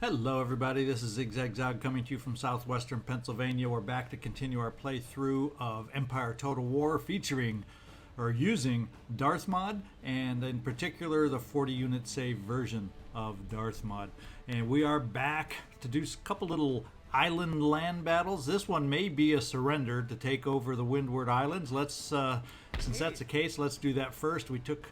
Hello everybody, this is ZigZagZog coming to you from southwestern Pennsylvania. We're back to continue our playthrough of Empire Total War featuring or using Darthmod, and in particular the 40 unit save version of Darthmod. And we are back to do a couple little island land battles. This one may be a surrender to take over the Windward Islands. Let's since that's the case, let's do that first. We took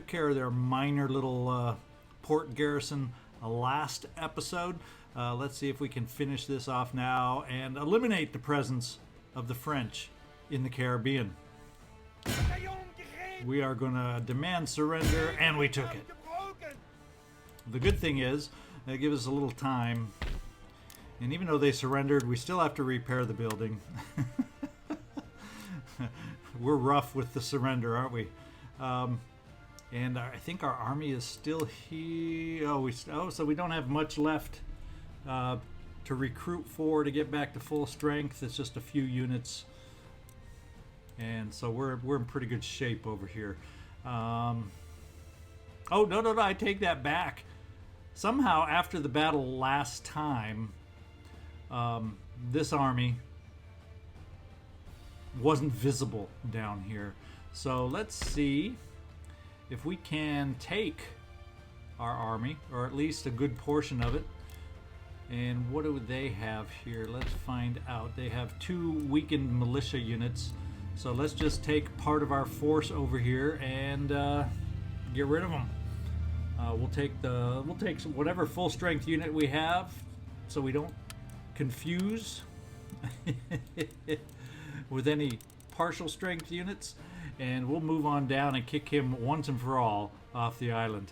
care of their minor little port garrison last episode. Let's see if we can finish this off now and eliminate the presence of the French in the Caribbean. We are going to demand surrender, and we took it. The good thing is they give us a little time, and even though they surrendered, we still have to repair the building. We're rough with the surrender, aren't we? And I think our army is still here. So we don't have much left to recruit for to get back to full strength. It's just a few units, and so we're in pretty good shape over here. Oh no! I take that back. Somehow, after the battle last time, this army wasn't visible down here. So let's see if we can take our army, or at least a good portion of it. And what do they have here? Let's find out. They have 2 weakened militia units. So let's just take part of our force over here and get rid of them. We'll take whatever full strength unit we have, so we don't confuse with any partial strength units. And we'll move on down and kick him once and for all off the island.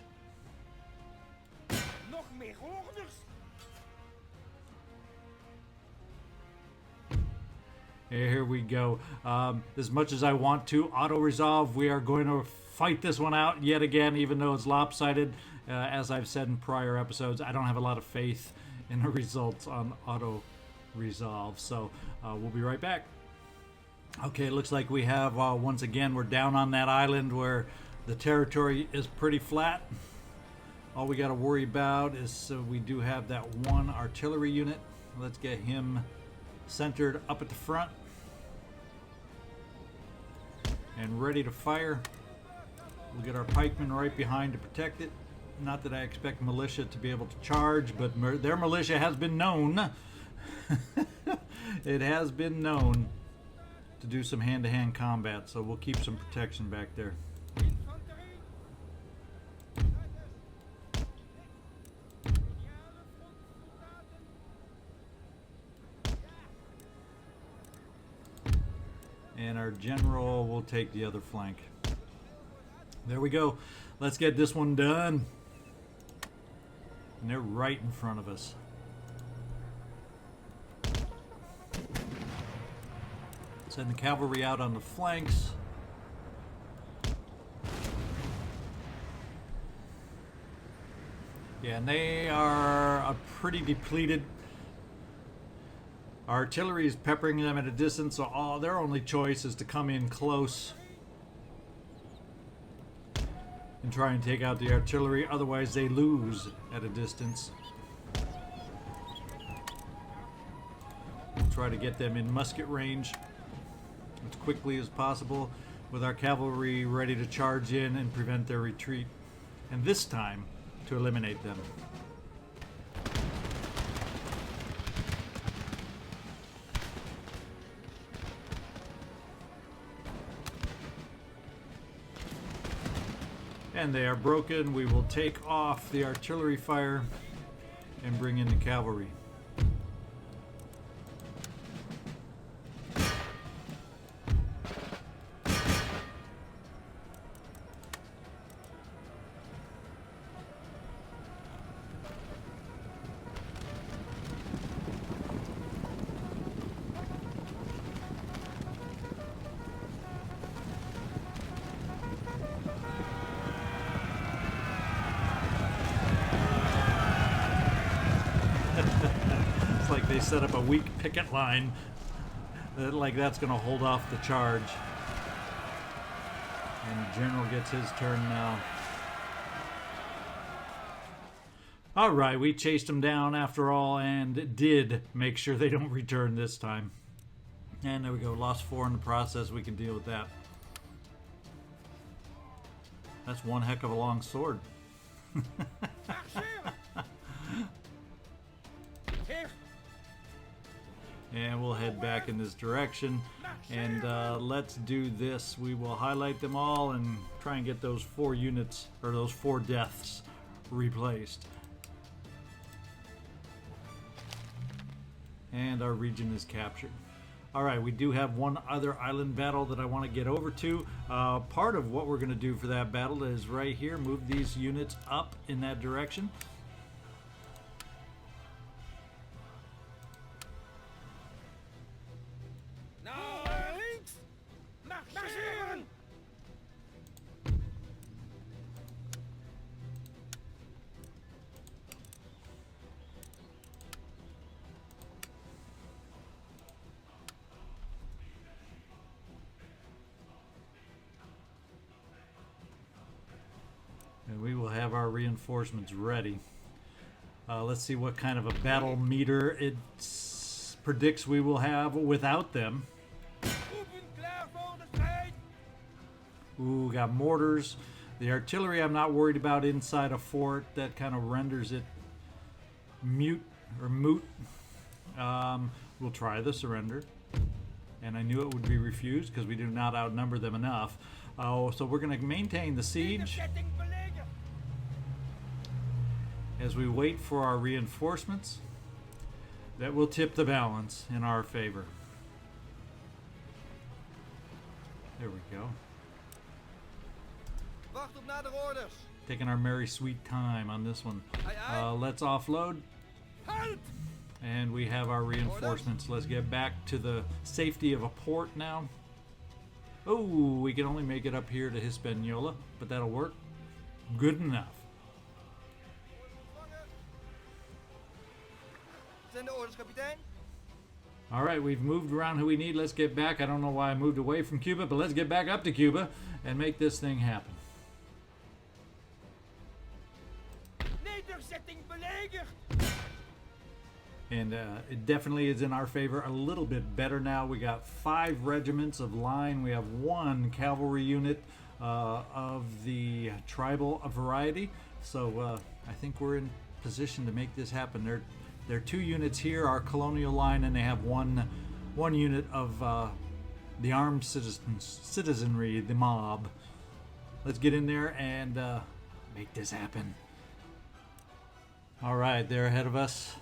Here we go. As much as I want to auto-resolve, we are going to fight this one out yet again, even though it's lopsided. As I've said in prior episodes, I don't have a lot of faith in the results on auto-resolve. So we'll be right back. Okay, it looks like we have, once again, we're down on that island where the territory is pretty flat. All we got to worry about is we do have that 1 artillery unit. Let's get him centered up at the front and ready to fire. We'll get our pikemen right behind to protect it. Not that I expect militia to be able to charge, but their militia has been known. It has been known to do some hand-to-hand combat, so we'll keep some protection back there. And our general will take the other flank. There we go. Let's get this one done. And they're right in front of us. Send the cavalry out on the flanks. Yeah, and they are pretty depleted. Our artillery is peppering them at a distance, so their only choice is to come in close and try and take out the artillery. Otherwise, they lose at a distance. We'll try to get them in musket range as quickly as possible, with our cavalry ready to charge in and prevent their retreat, and this time to eliminate them. And they are broken. We will take off the artillery fire and bring in the cavalry. They set up a weak picket line like that's going to hold off the charge. And the general gets his turn now. All right, we chased them down after all and did make sure they don't return this time. And there we go, lost 4 in the process. We can deal with that. That's one heck of a long sword. And we'll head back in this direction. And let's do this. We will highlight them all and try and get those 4 units, or those 4 deaths, replaced. And our region is captured. Alright, we do have one other island battle that I want to get over to. Part of what we're going to do for that battle is right here, move these units up in that direction. And we will have our reinforcements ready. Let's see what kind of a battle meter it predicts we will have without them. Ooh, got mortars. The artillery I'm not worried about inside a fort. That kind of renders it moot. We'll try the surrender. And I knew it would be refused because we do not outnumber them enough. So we're going to maintain the siege as we wait for our reinforcements. That will tip the balance in our favor. There we go. Taking our merry sweet time on this one. Let's offload. And we have our reinforcements. Let's get back to the safety of a port now. Oh, we can only make it up here to Hispaniola, but that'll work. Good enough. Alright, we've moved around who we need. Let's get back. I don't know why I moved away from Cuba, but let's get back up to Cuba and make this thing happen. And it definitely is in our favor a little bit better now. We got 5 regiments of line. We have 1 cavalry unit of the tribal variety. So I think we're in position to make this happen. There are 2 units here, our colonial line, and they have one unit of the armed citizenry, the mob. Let's get in there and make this happen. All right, there ahead of us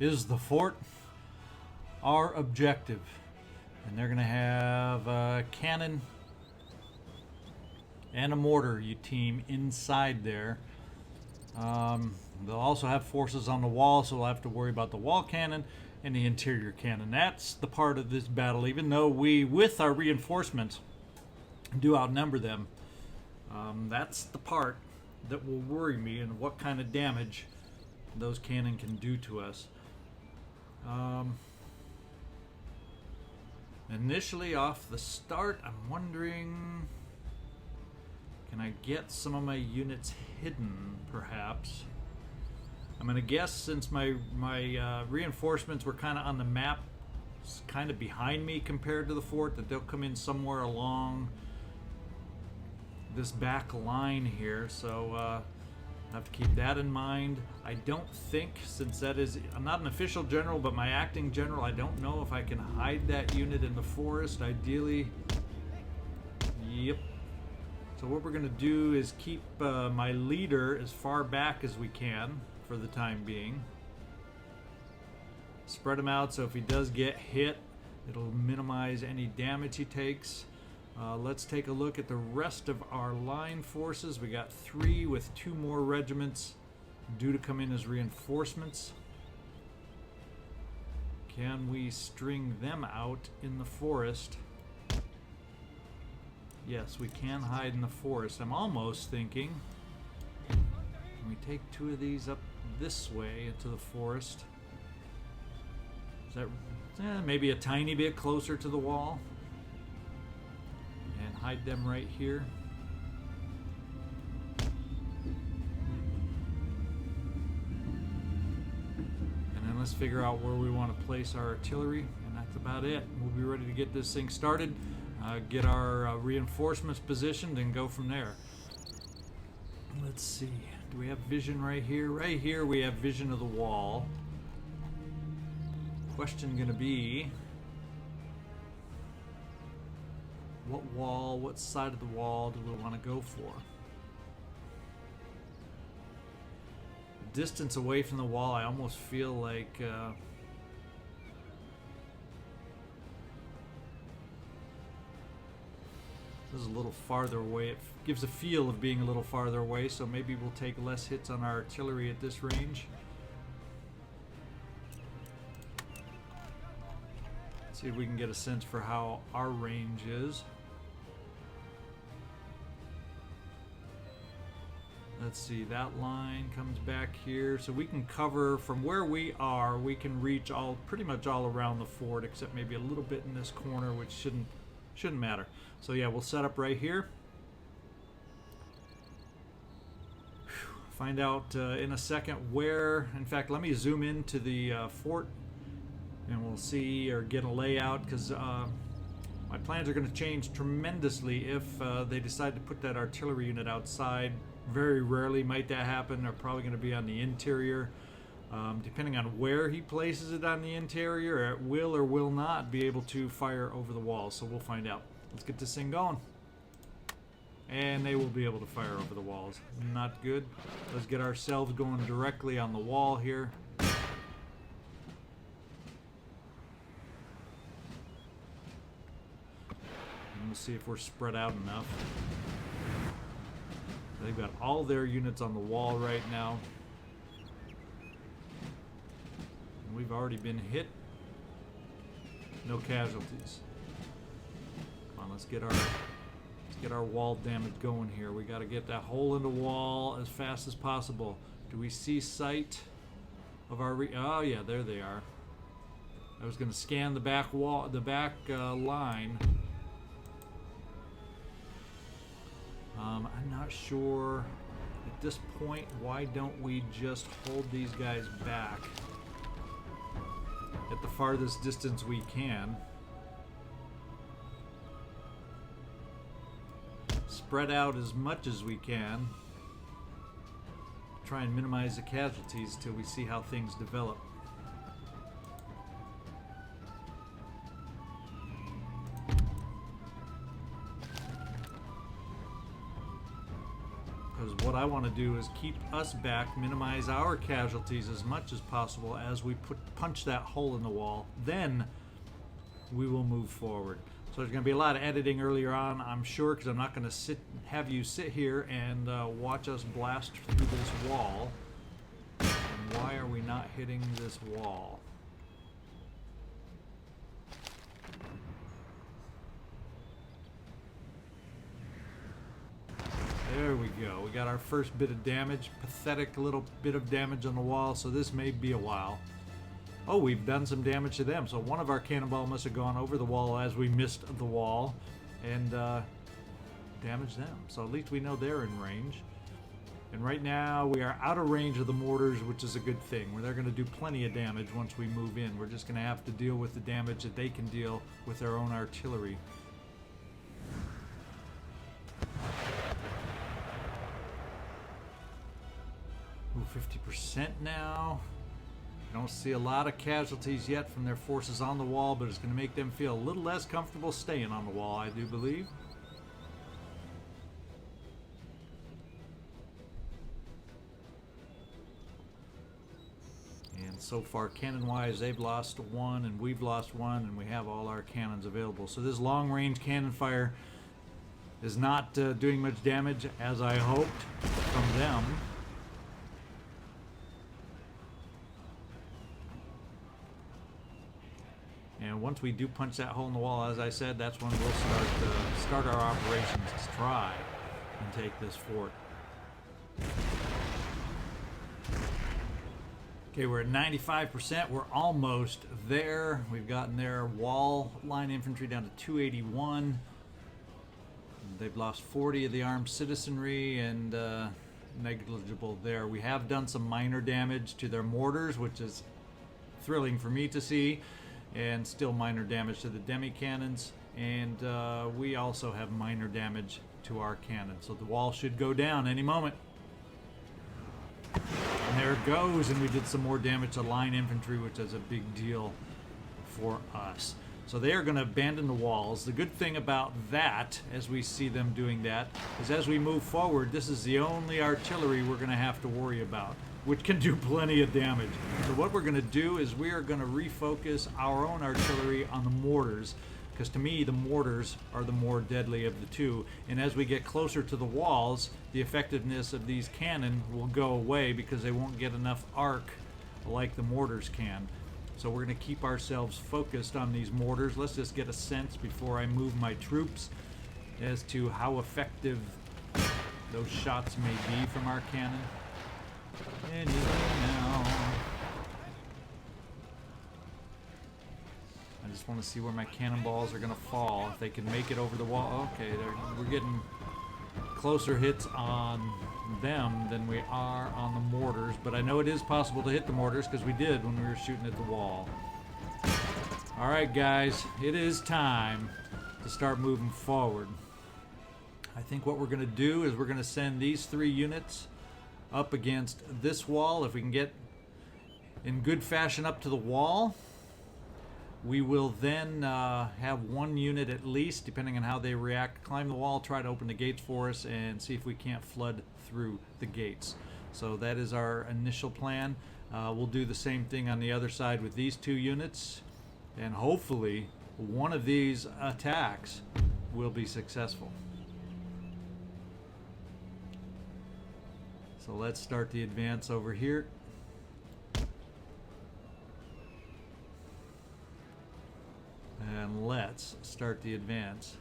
is the fort, our objective. And they're going to have a cannon and a mortar team inside there. They'll also have forces on the wall, so we'll have to worry about the wall cannon and the interior cannon. That's the part of this battle, even though we, with our reinforcements, do outnumber them. That's the part that will worry me and what kind of damage those cannon can do to us. Initially off the start, I'm wondering, can I get some of my units hidden perhaps? I'm going to guess, since my reinforcements were kind of on the map, kind of behind me compared to the fort, that they'll come in somewhere along this back line here. So I have to keep that in mind. I don't think, since that is, I'm not an official general, but my acting general, I don't know if I can hide that unit in the forest. Ideally, yep. So what we're going to do is keep my leader as far back as we can for the time being. Spread him out so if he does get hit, it'll minimize any damage he takes. Let's take a look at the rest of our line forces. We got 3 with 2 more regiments due to come in as reinforcements. Can we string them out in the forest? Yes, we can hide in the forest. I'm almost thinking, can we take 2 of these up this way into the forest? Is that maybe a tiny bit closer to the wall? And hide them right here. let's figure out where we want to place our artillery, and that's about it. We'll be ready to get this thing started, get our reinforcements positioned, and go from there. Let's see. Do we have vision right here? Right here we have vision of the wall. Question gonna be, what wall, what side of the wall do we want to go for? Distance away from the wall, I almost feel like this is a little farther away. It gives a feel of being a little farther away, so maybe we'll take less hits on our artillery at this range. See if we can get a sense for how our range is. Let's see, that line comes back here, so we can cover from where we are. We can reach pretty much all around the fort, except maybe a little bit in this corner, which shouldn't matter. So yeah, we'll set up right here. Find out in a second where. In fact, let me zoom into the fort, and we'll see or get a layout, because my plans are going to change tremendously if they decide to put that artillery unit outside. Very rarely might that happen. They're probably going to be on the interior. Depending on where he places it on the interior, it will or will not be able to fire over the wall. So we'll find out. Let's get this thing going. And they will be able to fire over the walls. Not good. Let's get ourselves going directly on the wall here. And we'll see if we're spread out enough. They've got all their units on the wall right now. And we've already been hit. No casualties. Come on, let's get our wall damage going here. We got to get that hole in the wall as fast as possible. Do we see sight of our oh yeah, there they are. I was going to scan the back wall, the back line. I'm not sure at this point, why don't we just hold these guys back at the farthest distance we can. Spread out as much as we can. Try and minimize the casualties till we see how things develop. Because what I want to do is keep us back, minimize our casualties as much as possible as we punch that hole in the wall. Then we will move forward. So there's going to be a lot of editing earlier on, I'm sure, because I'm not going to have you sit here and watch us blast through this wall. And why are we not hitting this wall? There we go. We got our first bit of damage. Pathetic little bit of damage on the wall, so this may be a while. Oh, we've done some damage to them. So one of our cannonball must have gone over the wall as we missed the wall and damaged them. So at least we know they're in range. And right now we are out of range of the mortars, which is a good thing. They're going to do plenty of damage once we move in. We're just going to have to deal with the damage that they can deal with their own artillery. Ooh, 50% now. I don't see a lot of casualties yet from their forces on the wall, but it's going to make them feel a little less comfortable staying on the wall, I do believe. And so far, cannon-wise, they've lost one, and we've lost one, and we have all our cannons available. So this long-range cannon fire is not doing much damage, as I hoped, from them. And once we do punch that hole in the wall, as I said, that's when we'll start our operations to try and take this fort. Okay, we're at 95%. We're almost there. We've gotten their wall line infantry down to 281. They've lost 40 of the armed citizenry and negligible there. We have done some minor damage to their mortars, which is thrilling for me to see. And still minor damage to the demi cannons, and we also have minor damage to our cannon. So the wall should go down any moment. And there it goes, and we did some more damage to line infantry, which is a big deal for us. So they are going to abandon the walls. The good thing about that, as we see them doing that, is as we move forward, this is the only artillery we're going to have to worry about, which can do plenty of damage. So what we're going to do is we are going to refocus our own artillery on the mortars, because to me the mortars are the more deadly of the two. And as we get closer to the walls, the effectiveness of these cannon will go away because they won't get enough arc like the mortars can. So we're going to keep ourselves focused on these mortars. Let's just get a sense before I move my troops as to how effective those shots may be from our cannon. Anyway, now I just want to see where my cannonballs are going to fall. If they can make it over the wall. Okay, we're getting closer hits on them than we are on the mortars, but I know it is possible to hit the mortars because we did when we were shooting at the wall. Alright guys, it is time to start moving forward. I think what we're going to do is we're going to send these 3 units up against this wall. If we can get in good fashion up to the wall, we will then have 1 unit at least, depending on how they react, climb the wall, try to open the gates for us, and see if we can't flood through the gates. So that is our initial plan. We'll do the same thing on the other side with these 2 units, and hopefully one of these attacks will be successful. So let's start the advance over here. And let's start the advance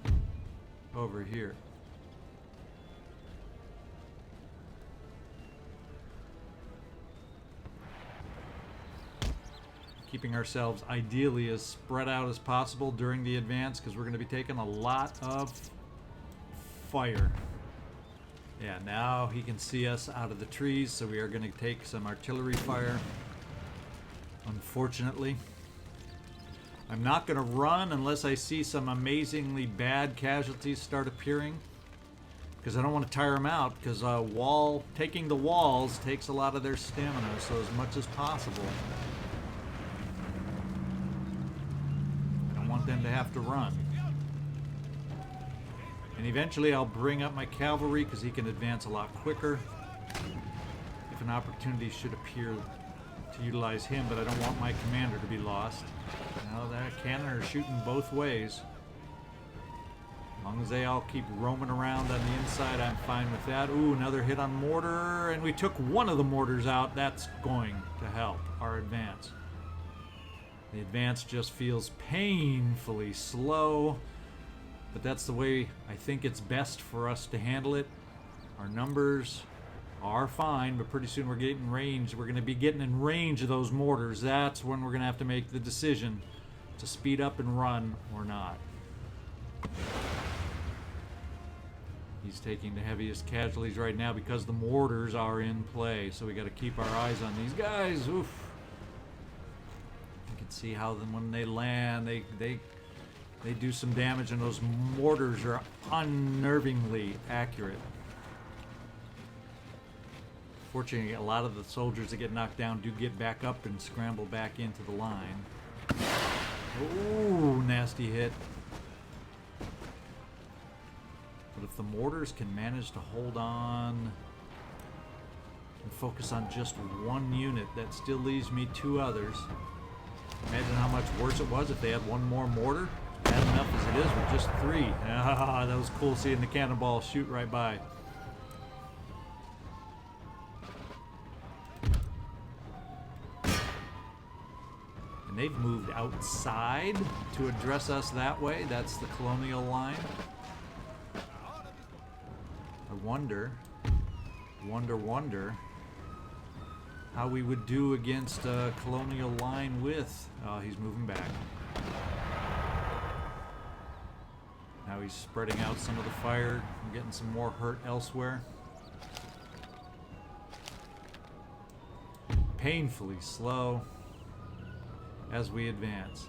over here. Keeping ourselves ideally as spread out as possible during the advance, because we're going to be taking a lot of fire. Yeah, now he can see us out of the trees, so we are going to take some artillery fire, unfortunately. I'm not going to run unless I see some amazingly bad casualties start appearing, because I don't want to tire them out, because taking the walls takes a lot of their stamina, so as much as possible I don't want them to have to run. And eventually I'll bring up my cavalry because he can advance a lot quicker if an opportunity should appear to utilize him, but I don't want my commander to be lost. Now that cannon are shooting both ways. As long as they all keep roaming around on the inside, I'm fine with that. Ooh, another hit on mortar, and we took one of the mortars out. That's going to help our advance. The advance just feels painfully slow, but that's the way I think it's best for us to handle it. Our numbers are fine, but pretty soon we're getting range. We're going to be getting in range of those mortars. That's when we're going to have to make the decision to speed up and run or not. He's taking the heaviest casualties right now because the mortars are in play, so we got to keep our eyes on these guys. Oof. You can see how when they land, they do some damage, and those mortars are unnervingly accurate. Fortunately, a lot of the soldiers that get knocked down do get back up and scramble back into the line. Ooh, nasty hit. But if the mortars can manage to hold on and focus on just 1 unit, that still leaves me 2 others. Imagine how much worse it was if they had 1 more mortar. Bad enough as it is with just 3. Ah, that was cool seeing the cannonball shoot right by. And they've moved outside to address us that way. That's the colonial line. I wonder how we would do against a colonial line with... Oh, he's moving back. Now he's spreading out some of the fire. I'm getting some more hurt elsewhere. Painfully slow. as we advance.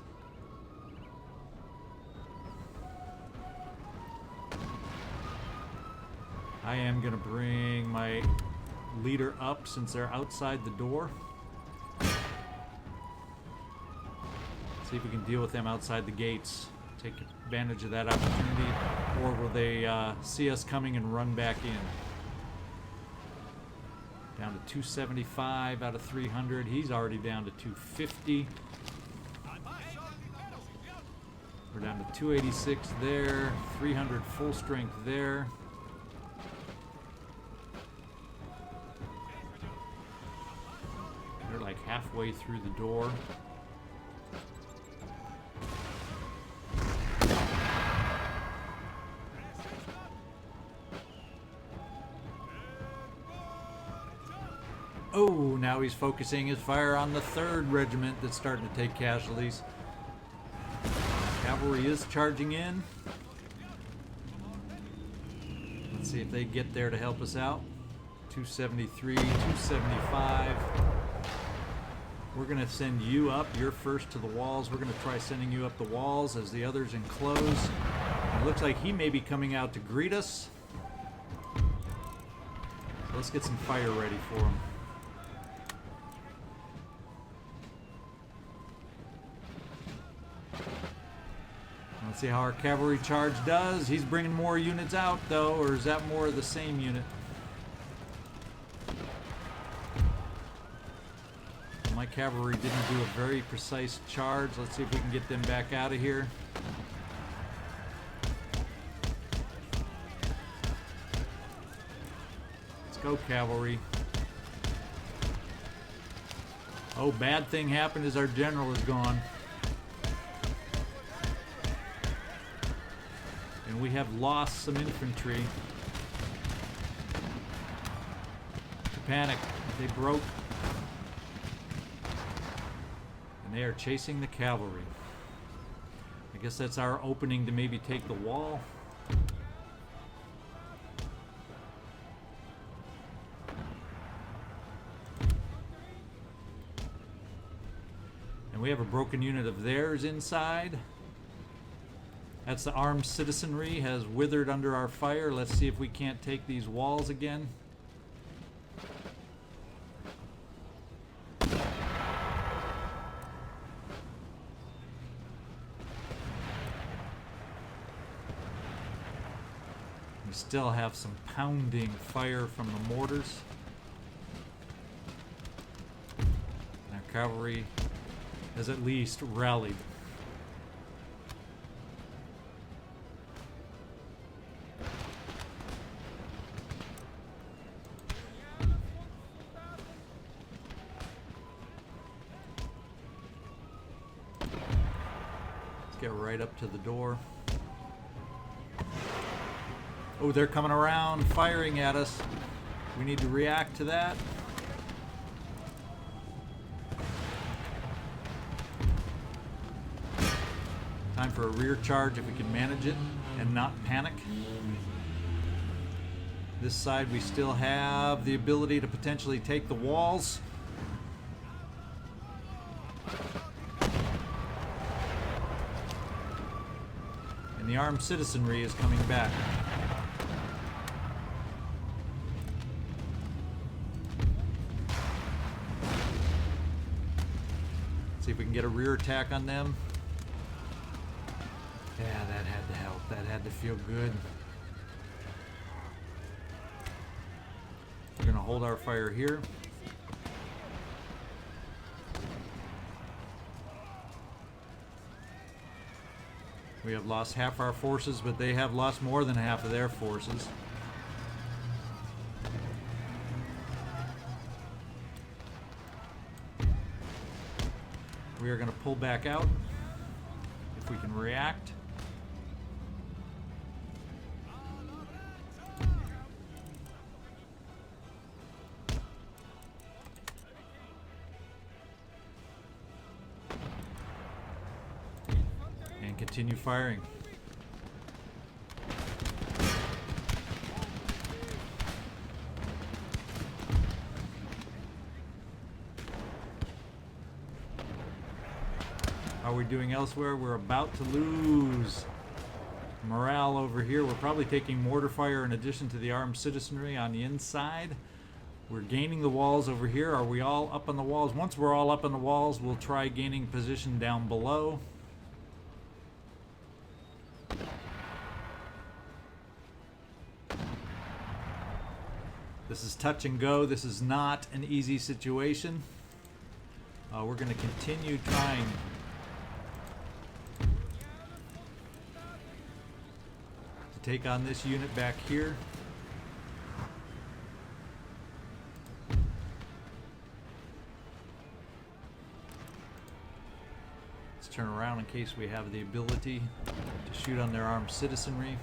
I am going to bring my leader up since they're outside the door. See if we can deal with them outside the gates. Take advantage of that opportunity. Or will they see us coming and run back in? Down to 275 out of 300. He's already down to 250. We're down to 286 there. 300 full strength there. They're like halfway through the door. Oh, now he's focusing his fire on the 3rd Regiment that's starting to take casualties. Cavalry is charging in. Let's see if they get there to help us out. 273, 275. We're going to send you up. You're first to the walls. We're going to try sending you up the walls as the others enclose. It looks like he may be coming out to greet us. So let's get some fire ready for him. Let's see how our cavalry charge does. He's bringing more units out, though, or is that more of the same unit? My cavalry didn't do a very precise charge. Let's see if we can get them back out of here. Let's go, cavalry. Oh, bad thing happened is our general is gone. And we have lost some infantry. To panic. They broke. And they are chasing the cavalry. I guess that's our opening to maybe take the wall. And we have a broken unit of theirs inside. That's the armed citizenry has withered under our fire. Let's see if we can't take these walls again. We still have some pounding fire from the mortars. And our cavalry has at least rallied. Get right up to the door. Oh, they're coming around, firing at us. We need to react to that. Time for a rear charge if we can manage it and not panic. This side we still have the ability to potentially take the walls. And the armed citizenry is coming back. See if we can get a rear attack on them. Yeah, that had to help. That had to feel good. We're going to hold our fire here. We have lost half our forces, but they have lost more than half of their forces. We are going to pull back out if we can react. And continue firing. How are we doing elsewhere? We're about to lose morale over here. We're probably taking mortar fire in addition to the armed citizenry on the inside. We're gaining the walls over here. Are we all up on the walls? Once we're all up on the walls, we'll try gaining position down below. This is touch and go. This is not an easy situation. We're going to continue trying to take on this unit back here. Let's turn around in case we have the ability to shoot on their armed citizenry.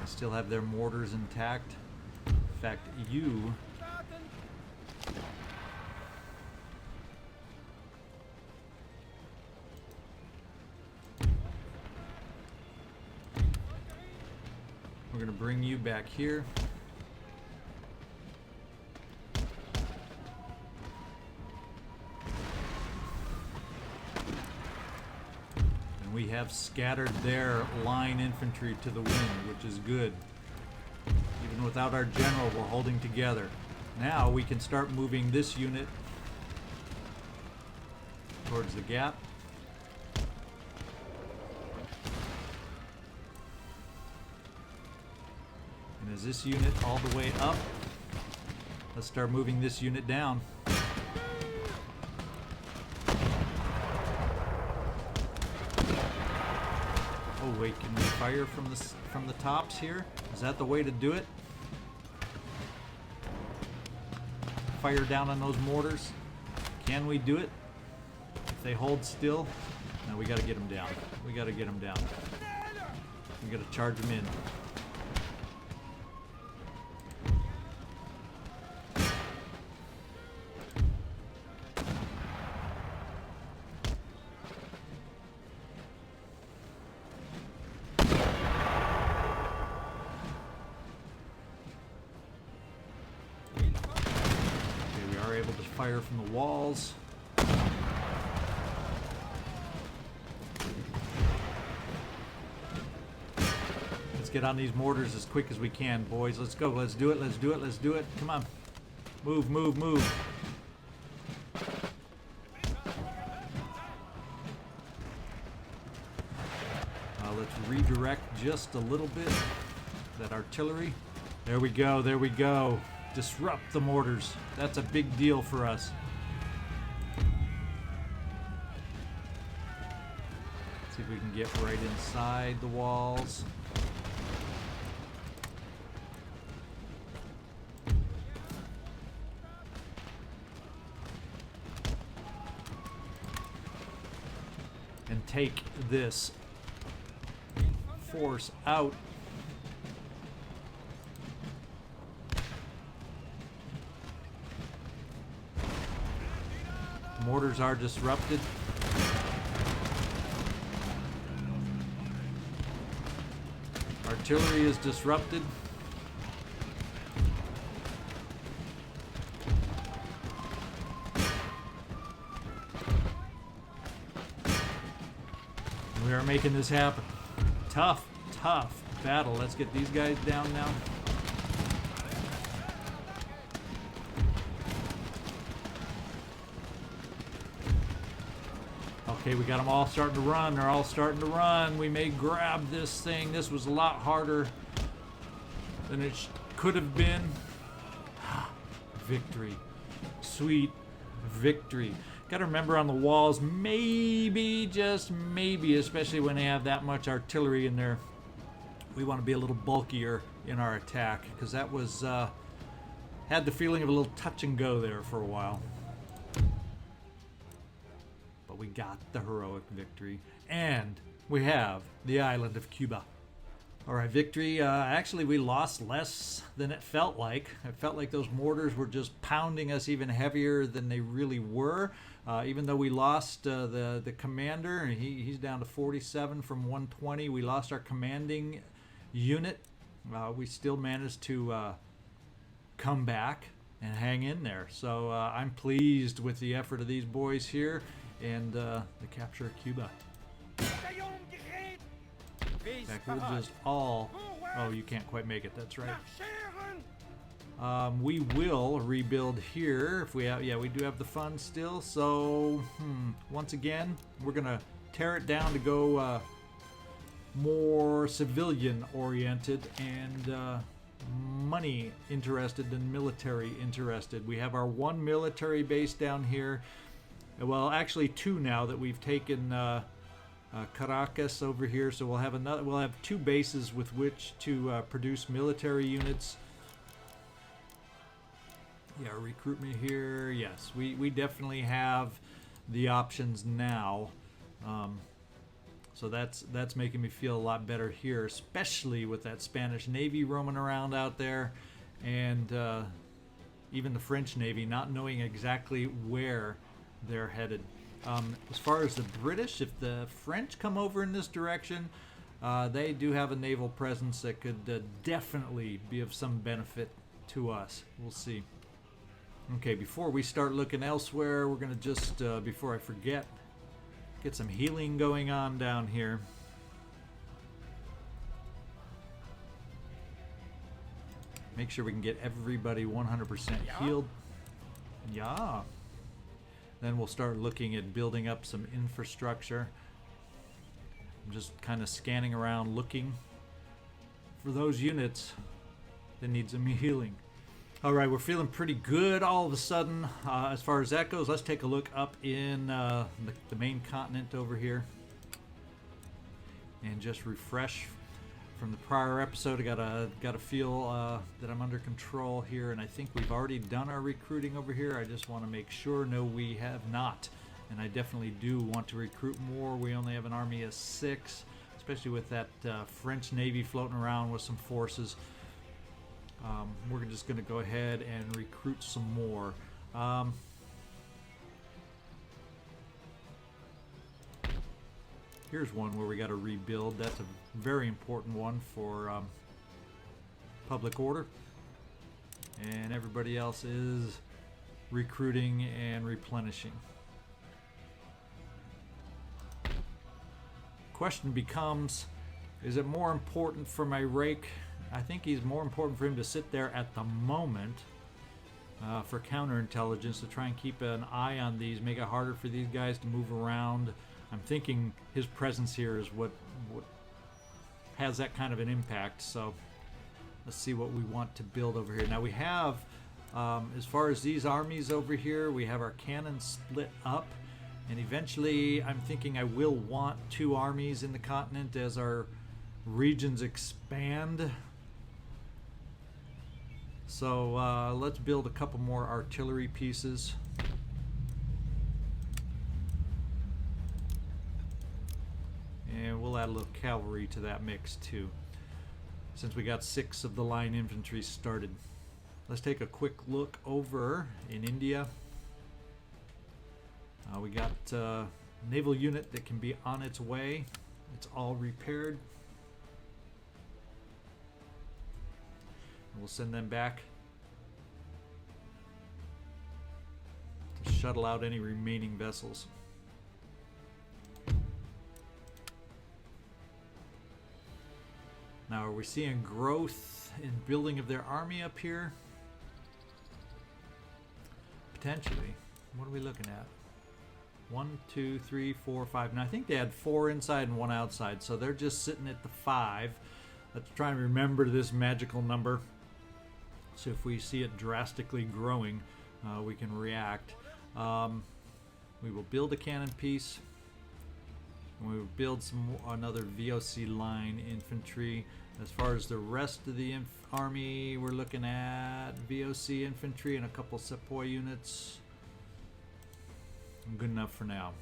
Still have their mortars intact. In fact, you we're going to bring you back here. We have scattered their line infantry to the wind, which is good. Even without our general, we're holding together. Now we can start moving this unit towards the gap. And as this unit all the way up, let's start moving this unit down. Oh wait, can we fire from the tops here? Is that the way to do it? Fire down on those mortars. Can we do it? If they hold still? No, we gotta get them down. We gotta get them down. We gotta charge them in. Fire from the walls. Let's get on these mortars as quick as we can, boys. Let's go. Let's do it. Let's do it. Let's do it. Come on. Move, move, move. Let's redirect just a little bit. That artillery. There we go. There we go. Disrupt the mortars. That's a big deal for us. See if we can get right inside the walls. And take this force out. Mortars are disrupted. Artillery is disrupted. We are making this happen. Tough, tough battle. Let's get these guys down now. Okay, we got them all starting to run. They're all starting to run. We may grab this thing. This was a lot harder than it could have been. Victory. Sweet victory. Got to remember on the walls, maybe, just maybe, especially when they have that much artillery in there, we want to be a little bulkier in our attack, because that was, had the feeling of a little touch and go there for a while. We got the heroic victory, and we have the island of Cuba. All right, victory. Actually, we lost less than it felt like. It felt like those mortars were just pounding us even heavier than they really were. Even though we lost the commander, and he's down to 47 from 120. We lost our commanding unit. We still managed to come back and hang in there. So I'm pleased with the effort of these boys here and the capture of Cuba. In fact, we'll just all... Oh, you can't quite make it. That's right. We will rebuild here if we have... Yeah, we do have the funds still. So, once again, we're going to tear it down to go more civilian-oriented and money interested than military interested. We have our one military base down here. Well, actually two now that we've taken Caracas over here. So we'll have another. We'll have two bases with which to produce military units. Yeah, recruitment here. Yes, we definitely have the options now. So that's making me feel a lot better here, especially with that Spanish Navy roaming around out there, and even the French Navy not knowing exactly where they're headed. As far as the British, if the French come over in this direction, they do have a naval presence that could definitely be of some benefit to us. We'll see. Okay, before we start looking elsewhere, we're going to just, before I forget, get some healing going on down here. Make sure we can get everybody 100% healed. Yeah. Then we'll start looking at building up some infrastructure. I'm just kind of scanning around looking for those units that need some healing. All right, we're feeling pretty good all of a sudden. As far as that goes, let's take a look up in the main continent over here and just refresh from the prior episode. I got to feel that I'm under control here, and I think we've already done our recruiting over here. I just want to make sure. No, we have not, and I definitely do want to recruit more. We only have an army of 6, especially with that French Navy floating around with some forces. We're just going to go ahead and recruit some more. Here's one where we got to rebuild. That's a very important one for public order. And everybody else is recruiting and replenishing. Question becomes, is it more important for my rake? I think he's more important for him to sit there at the moment for counterintelligence, to try and keep an eye on these, make it harder for these guys to move around. I'm thinking his presence here is what has that kind of an impact. So let's see what we want to build over here. Now we have, as far as these armies over here, we have our cannons split up. And eventually I'm thinking I will want 2 armies in the continent as our regions expand. So let's build a couple more artillery pieces. And we'll add a little cavalry to that mix too, since we got 6 of the line infantry started. Let's take a quick look over in India. We got a naval unit that can be on its way. It's all repaired. We'll send them back to shuttle out any remaining vessels. Now, are we seeing growth in building of their army up here? Potentially. What are we looking at? 1, 2, 3, 4, 5. Now, I think they had 4 inside and 1 outside, so they're just sitting at the 5. Let's try and remember this magical number. So if we see it drastically growing, we can react. We will build a cannon piece. And we will build another VOC line infantry. As far as the rest of the army, we're looking at VOC infantry and a couple sepoy units. Good enough for now.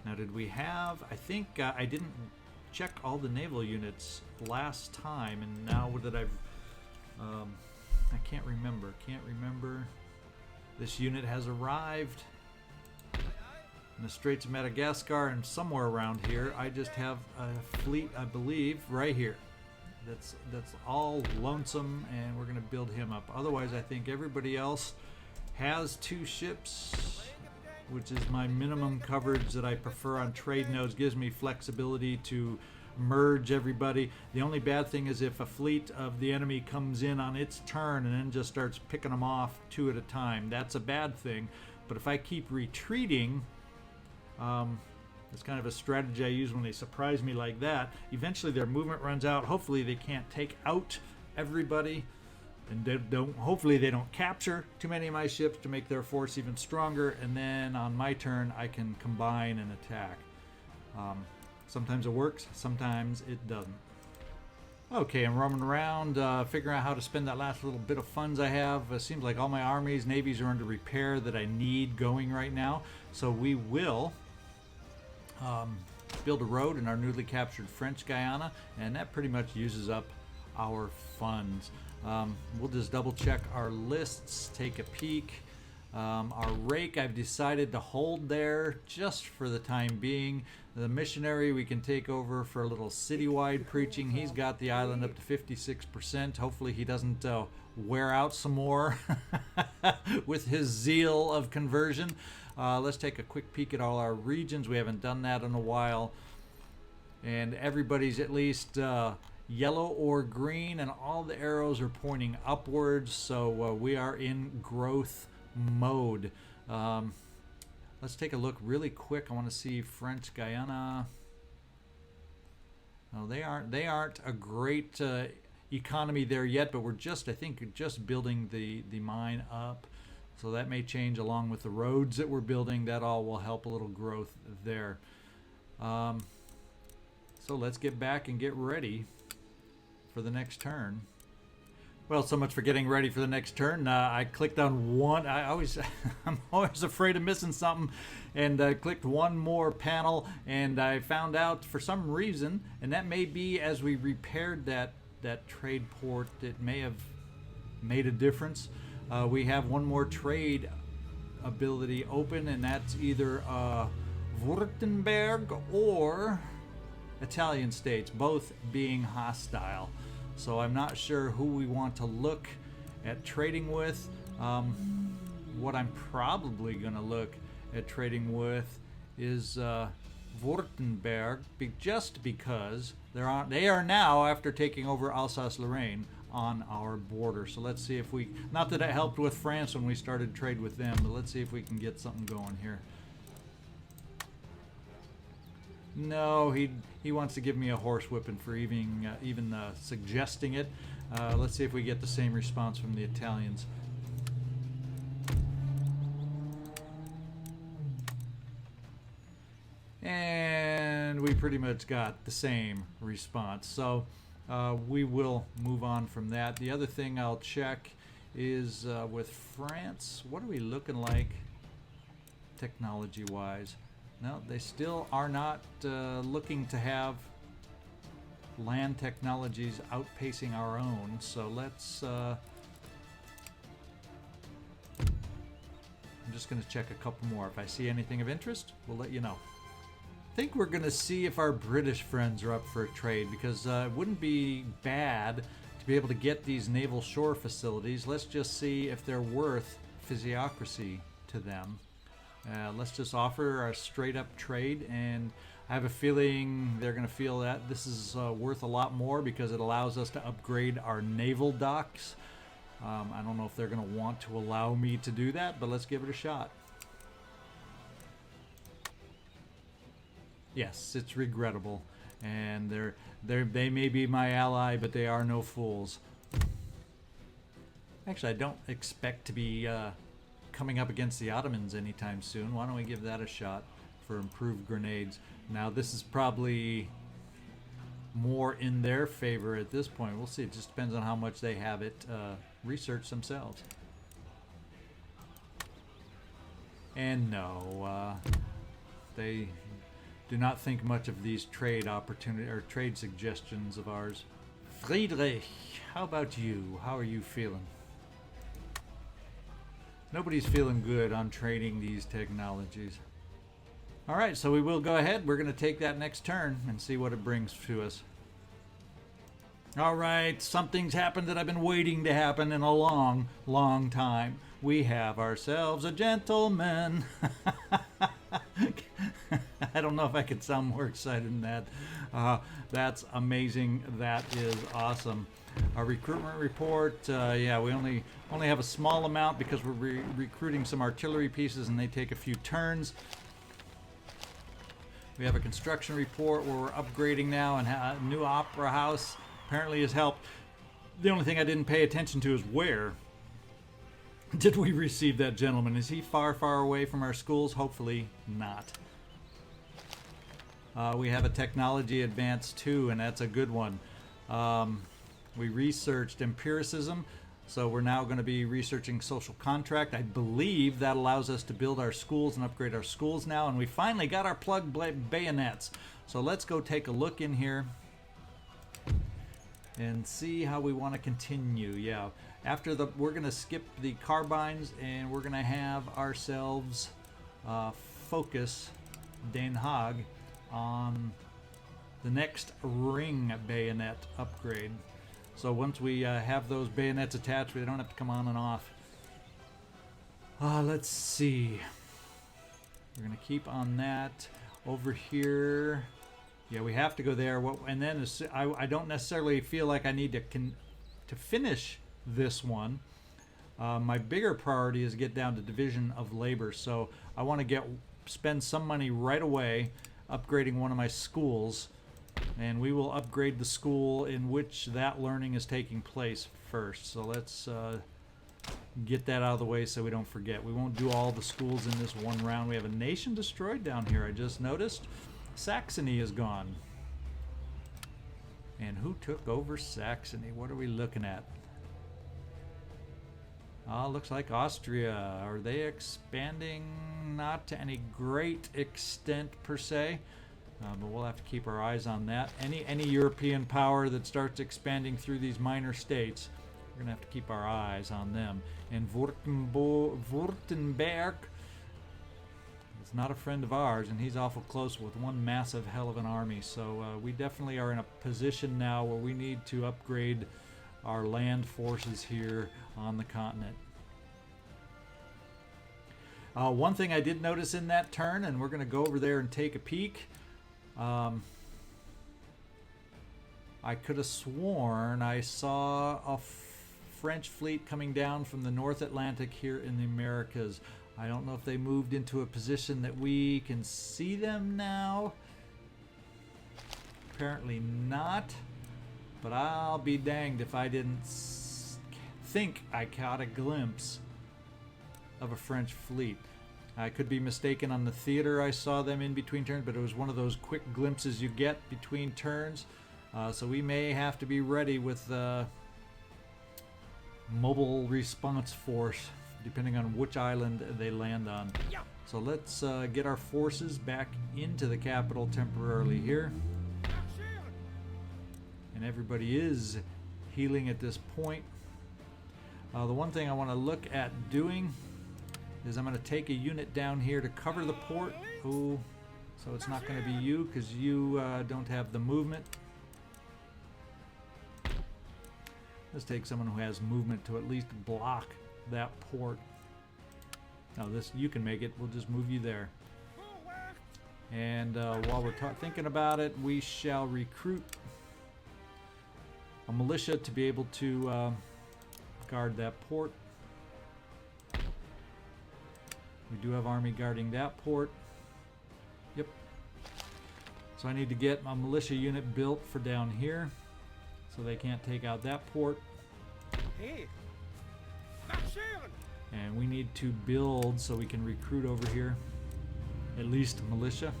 Now, did we have... I think I didn't check all the naval units last time, and now that I've... I can't remember. This unit has arrived in the Straits of Madagascar, and somewhere around here I just have a fleet, I believe, right here. that's all lonesome, and we're going to build him up. Otherwise, I think everybody else has 2 ships, which is my minimum coverage that I prefer on trade nodes. Gives me flexibility to merge everybody. The only bad thing is if a fleet of the enemy comes in on its turn and then just starts picking them off 2 at a time. That's a bad thing. But if I keep retreating, it's kind of a strategy I use when they surprise me like that. Eventually their movement runs out. Hopefully they can't take out everybody, and hopefully they don't capture too many of my ships to make their force even stronger, and then on my turn I can combine and attack. Sometimes it works, sometimes it doesn't. Okay, I'm roaming around, figuring out how to spend that last little bit of funds I have. It seems like all my armies, navies are under repair that I need going right now. So we will build a road in our newly captured French Guiana, and that pretty much uses up our funds. We'll just double check our lists, take a peek. Our rake I've decided to hold there just for the time being. The missionary we can take over for a little citywide preaching. He's got the island up to 56%. Hopefully he doesn't wear out some more with his zeal of conversion. Let's take a quick peek at all our regions. We haven't done that in a while. And everybody's at least yellow or green, and all the arrows are pointing upwards. So we are in growth mode. Let's take a look really quick. I want to see French Guiana. No, they aren't a great economy there yet, but we're I think just building the mine up. So that may change along with the roads that we're building. That all will help a little growth there. So let's get back and get ready for the next turn. Well, so much for getting ready for the next turn. I clicked on one. I'm always afraid of missing something, and I clicked one more panel, and I found out for some reason, and that may be as we repaired that trade port, it may have made a difference. We have one more trade ability open, and that's either Württemberg or Italian states, both being hostile. So I'm not sure who we want to look at trading with. What I'm probably going to look at trading with is Württemberg, just because they are now, after taking over Alsace-Lorraine, on our border. So let's see if we, not that it helped with France when we started trade with them, but let's see if we can get something going here. No, he wants to give me a horse whipping for even suggesting it. Let's see if we get the same response from the Italians. And we pretty much got the same response. So we will move on from that. The other thing I'll check is with France, what are we looking like technology-wise? No, they still are not looking to have land technologies outpacing our own. So let's... I'm just going to check a couple more. If I see anything of interest, we'll let you know. I think we're going to see if our British friends are up for a trade, because it wouldn't be bad to be able to get these naval shore facilities. Let's just see if they're worth physiocracy to them. Let's just offer a straight up trade, and I have a feeling they're going to feel that this is worth a lot more because it allows us to upgrade our naval docks. I don't know if they're going to want to allow me to do that, but let's give it a shot. Yes, it's regrettable, and they may be my ally, but they are no fools. Actually, I don't expect to be coming up against the Ottomans anytime soon. Why don't we give that a shot for improved grenades? Now, this is probably more in their favor at this point. We'll see. It just depends on how much they have it researched themselves. And no, they do not think much of these trade opportunity or trade suggestions of ours. Friedrich, how about you? How are you feeling? Nobody's feeling good on trading these technologies. All right, so we will go ahead. We're going to take that next turn and see what it brings to us. All right, something's happened that I've been waiting to happen in a long, long time. We have ourselves a gentleman. I don't know if I could sound more excited than that. That's amazing. That is awesome. Our recruitment report, yeah, we only have a small amount because we're recruiting some artillery pieces and they take a few turns. We have a construction report where we're upgrading now, and a new opera house apparently has helped. The only thing I didn't pay attention to is where did we receive that gentleman? Is he far, far away from our schools? Hopefully not. We have a technology advance too, and that's a good one. We researched empiricism, so we're now going to be researching social contract. I believe that allows us to build our schools and upgrade our schools now, and we finally got our plug bayonets. So let's go take a look in here and see how we want to continue. Yeah, we're going to skip the carbines and we're going to have ourselves focus Den Haag on the next ring bayonet upgrade. So once we have those bayonets attached, we don't have to come on and off. Let's see. We're going to keep on that. Over here, yeah, we have to go there. And then I don't necessarily feel like I need to finish this one. My bigger priority is get down to division of labor. So I want to spend some money right away upgrading one of my schools. And we will upgrade the school in which that learning is taking place first. So let's get that out of the way so we don't forget. We won't do all the schools in this one round. We have a nation destroyed down here, I just noticed. Saxony is gone. And who took over Saxony? What are we looking at? Looks like Austria. Are they expanding? Not to any great extent per se. But we'll have to keep our eyes on that. Any European power that starts expanding through these minor states, we're going to have to keep our eyes on them. And Württemberg is not a friend of ours, and he's awful close with one massive hell of an army. So we definitely are in a position now where we need to upgrade our land forces here on the continent. One thing I did notice in that turn, and we're going to go over there and take a peek. I could have sworn I saw a French fleet coming down from the North Atlantic here in the Americas. I don't know if they moved into a position that we can see them now. Apparently not. But I'll be danged if I didn't think I caught a glimpse of a French fleet. I could be mistaken on the theater. I saw them in between turns, but it was one of those quick glimpses you get between turns. So we may have to be ready with mobile response force, depending on which island they land on. So let's get our forces back into the capital temporarily here. And everybody is healing at this point. The one thing I want to look at doing is I'm going to take a unit down here to cover the port. Oh, so it's not going to be you because you don't have the movement. Let's take someone who has movement to at least block that port. Now this, you can make it. We'll just move you there. And while we're thinking about it, we shall recruit a militia to be able to guard that port. We do have army guarding that port. Yep. So I need to get a militia unit built for down here so they can't take out that port. And we need to build so we can recruit over here at least militia.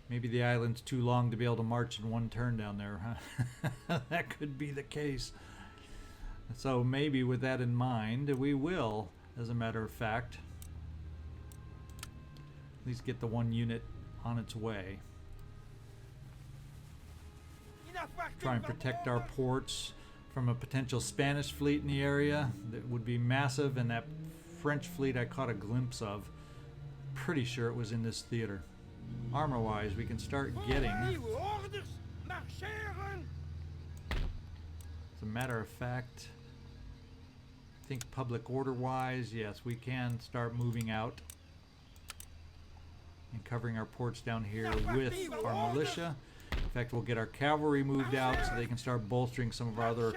Maybe the island's too long to be able to march in one turn down there, huh? That could be the case. So maybe with that in mind, we will, as a matter of fact, at least get the one unit on its way. Try and protect our ports from a potential Spanish fleet in the area that would be massive, and that French fleet I caught a glimpse of. Pretty sure it was in this theater. Armor-wise, we can start getting a matter of fact, I think public order wise, yes, we can start moving out and covering our ports down here with our militia. In fact, we'll get our cavalry moved out so they can start bolstering some of our other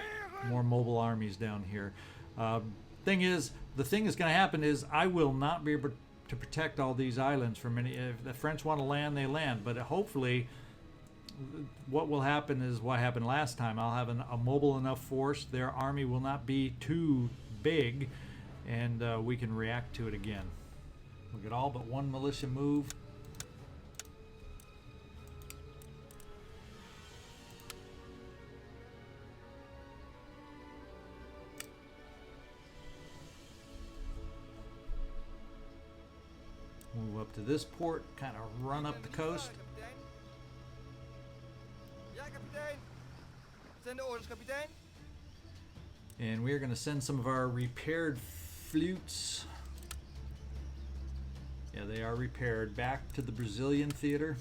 more mobile armies down here. The thing is going to happen is I will not be able to protect all these islands from any. If the French want to land, they land. But hopefully, what will happen is what happened last time. I'll have a mobile enough force. Their army will not be too big, and we can react to it again. We'll get all but one militia move. Move up to this port, kind of run up the coast. And we're going to send some of our repaired flutes. Yeah, they are repaired back to the Brazilian theater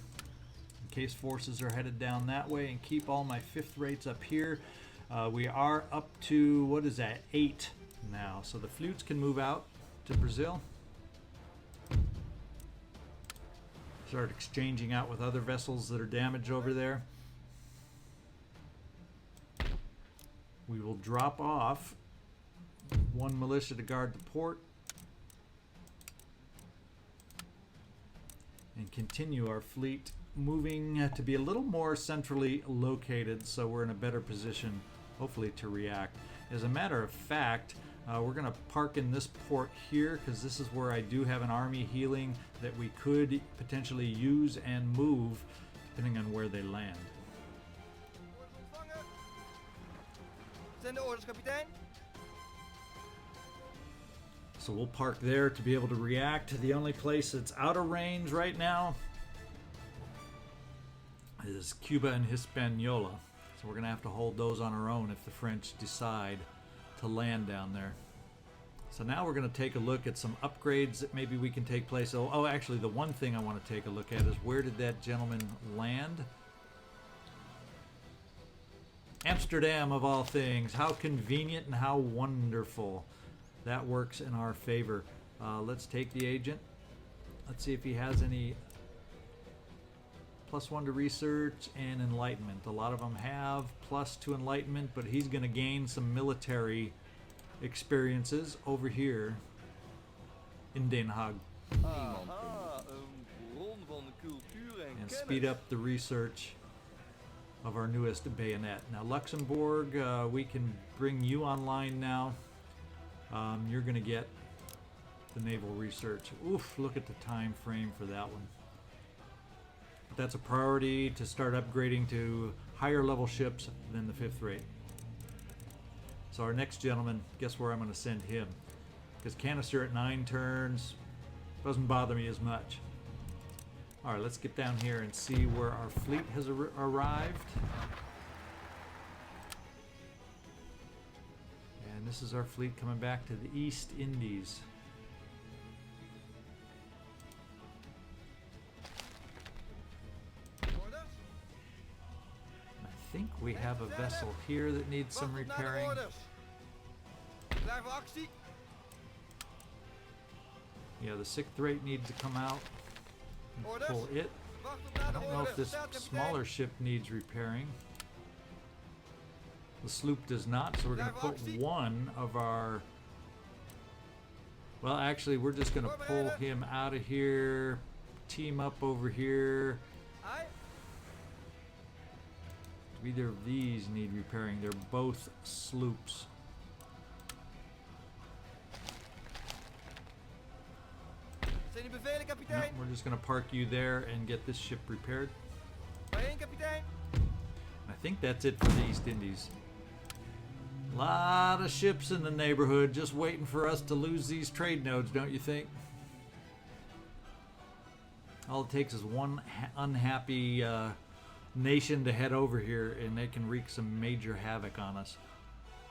in case forces are headed down that way, and keep all my fifth rates up here. We are up to, what is that, 8 now. So the flutes can move out to Brazil. Start exchanging out with other vessels that are damaged over there. We will drop off one militia to guard the port and continue our fleet moving to be a little more centrally located, so we're in a better position hopefully to react. As a matter of fact, we're going to park in this port here because this is where I do have an army healing that we could potentially use and move depending on where they land. So we'll park there to be able to react. The only place that's out of range right now is Cuba and Hispaniola. So we're going to have to hold those on our own if the French decide to land down there. So now we're going to take a look at some upgrades that maybe we can take place. Oh, actually, the one thing I want to take a look at is where did that gentleman land? Amsterdam, of all things. How convenient and how wonderful. That works in our favor. Let's take the agent. Let's see if he has any +1 to research and enlightenment. A lot of them have +2 enlightenment, but he's going to gain some military experiences over here in Den Haag. And speed up the research of our newest bayonet. Now Luxembourg, we can bring you online now. You're going to get the naval research. Oof, look at the time frame for that one. But that's a priority to start upgrading to higher level ships than the 5th rate. So our next gentleman, guess where I'm going to send him? Because canister at 9 turns doesn't bother me as much. Alright, let's get down here and see where our fleet has arrived. And this is our fleet coming back to the East Indies. I think we have a vessel here that needs some repairing. Yeah, the 6th rate needs to come out and pull it. I don't know if this smaller ship needs repairing. The sloop does not, so we're going to put one of our... Well, actually, we're just going to pull him out of here, team up over here. Either of these need repairing. They're both sloops. No, we're just going to park you there and get this ship repaired. I think that's it for the East Indies. A lot of ships in the neighborhood just waiting for us to lose these trade nodes, don't you think? All it takes is one unhappy nation to head over here and they can wreak some major havoc on us.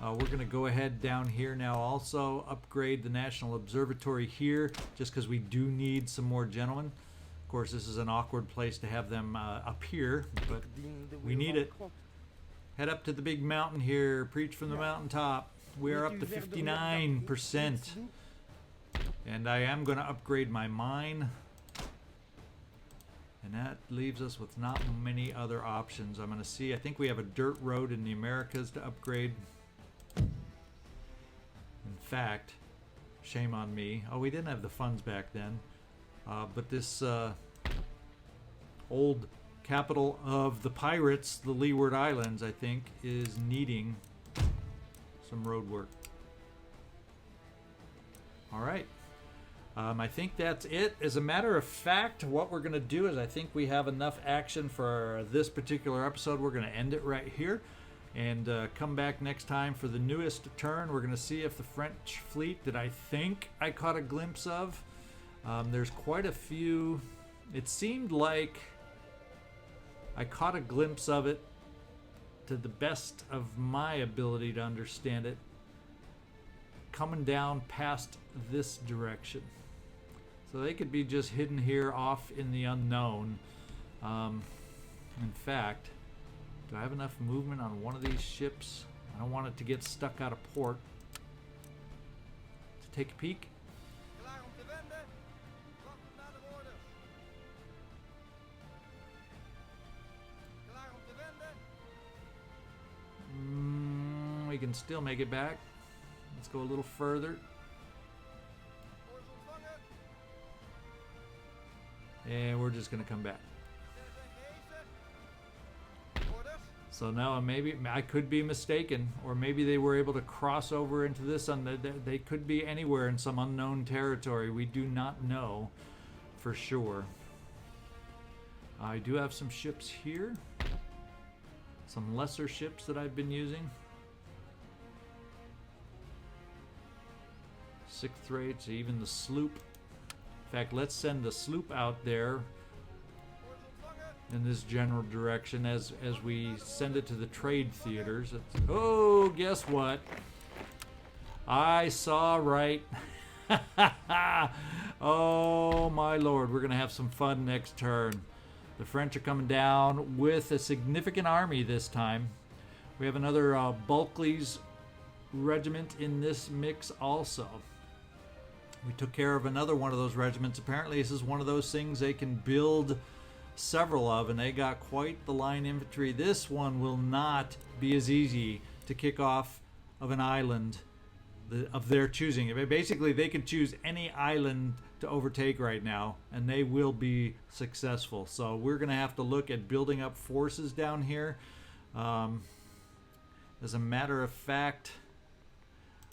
We're going to go ahead down here now, also upgrade the National Observatory here just because we do need some more gentlemen. Of course, this is an awkward place to have them up here, but we need it. Head up to the big mountain here. Preach from the mountaintop. We are up to 59%. And I am going to upgrade my mine. And that leaves us with not many other options. I'm going to see, I think we have a dirt road in the Americas to upgrade. In fact, shame on me. Oh, we didn't have the funds back then. But this old capital of the pirates, the Leeward Islands, I think, is needing some road work. All right. I think that's it. As a matter of fact, what we're going to do is I think we have enough action for this particular episode. We're going to end it right here and come back next time for the newest turn. We're going to see if the French fleet that I think I caught a glimpse of. There's quite a few. It seemed like I caught a glimpse of it to the best of my ability to understand it, coming down past this direction. So they could be just hidden here off in the unknown. In fact, do I have enough movement on one of these ships? I don't want it to get stuck out of port. To take a peek. We can still make it back. Let's go a little further. And we're just going to come back. So now maybe I could be mistaken, or maybe they were able to cross over into this. They could be anywhere in some unknown territory. We do not know for sure. I do have some ships here. Some lesser ships that I've been using. 6th rates, even the sloop. In fact, let's send the sloop out there in this general direction as we send it to the trade theaters. Oh, guess what? I saw right. Oh my lord, we're gonna have some fun next turn. The French are coming down with a significant army this time. We have another Bulkeley's regiment in this mix also. We took care of another one of those regiments. Apparently this is one of those things they can build several of, and they got quite the line infantry. This one will not be as easy to kick off of an island of their choosing. Basically, they can choose any island to overtake right now, and they will be successful. So we're going to have to look at building up forces down here. As a matter of fact,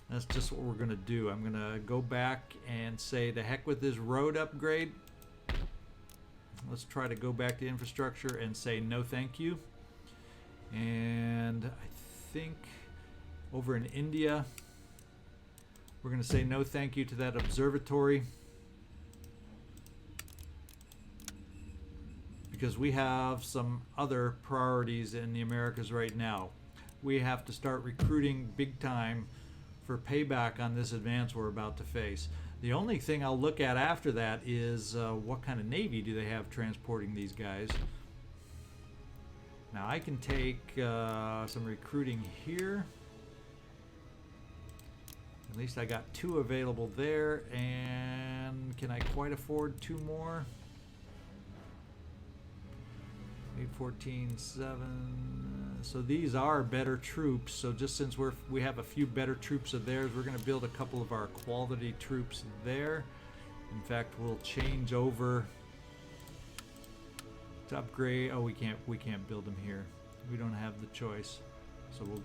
that's just what we're going to do. I'm going to go back and say, to heck with this road upgrade. Let's try to go back to infrastructure and say no thank you. And I think over in India, we're going to say no thank you to that observatory, because we have some other priorities in the Americas right now. We have to start recruiting big time for payback on this advance we're about to face. The only thing I'll look at after that is what kind of navy do they have transporting these guys. Now I can take some recruiting here. At least I got 2 available there, and can I quite afford 2 more? 8, 14, 7. So these are better troops. So just since we have a few better troops of theirs, we're going to build a couple of our quality troops there. In fact, we'll change over to upgrade. Oh, we can't build them here. We don't have the choice. So we'll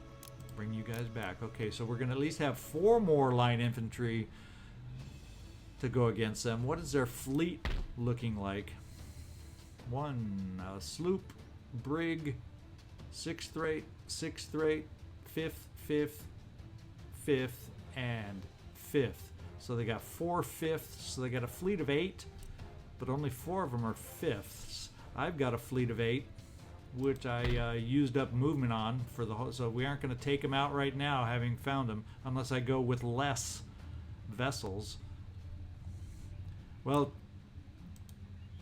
bring you guys back. Okay, so we're going to at least have 4 more line infantry to go against them. What is their fleet looking like? 1 sloop, brig, 6th rate, 5th, and 5th. So they got 4 5ths. So they got a fleet of 8, but only 4 of them are 5ths. I've got a fleet of 8, which I used up movement on for the whole. So we aren't going to take them out right now, having found them, unless I go with less vessels. Well,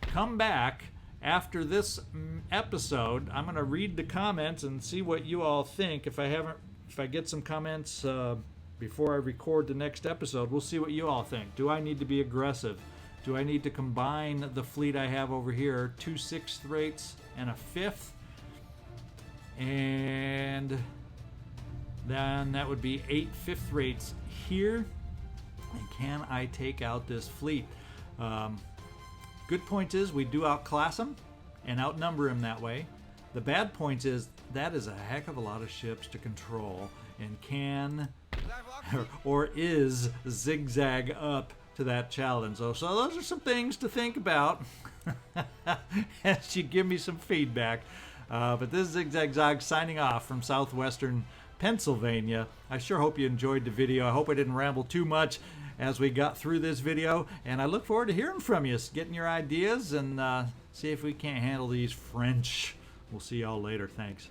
come back after this episode, I'm going to read the comments and see what you all think. If I get some comments before I record the next episode, we'll see what you all think. Do I need to be aggressive? Do I need to combine the fleet I have over here, 2 6/8 and a 5th? And then that would be 8 5/8 here. And can I take out this fleet? Good point is we do outclass them and outnumber them that way. The bad point is that is a heck of a lot of ships to control, and can or is ZigZag up to that challenge. So those are some things to think about as you give me some feedback. But this is ZigZagZog signing off from southwestern Pennsylvania. I sure hope you enjoyed the video. I hope I didn't ramble too much as we got through this video, and I look forward to hearing from you, getting your ideas, and see if we can't handle these French. We'll see y'all later. Thanks.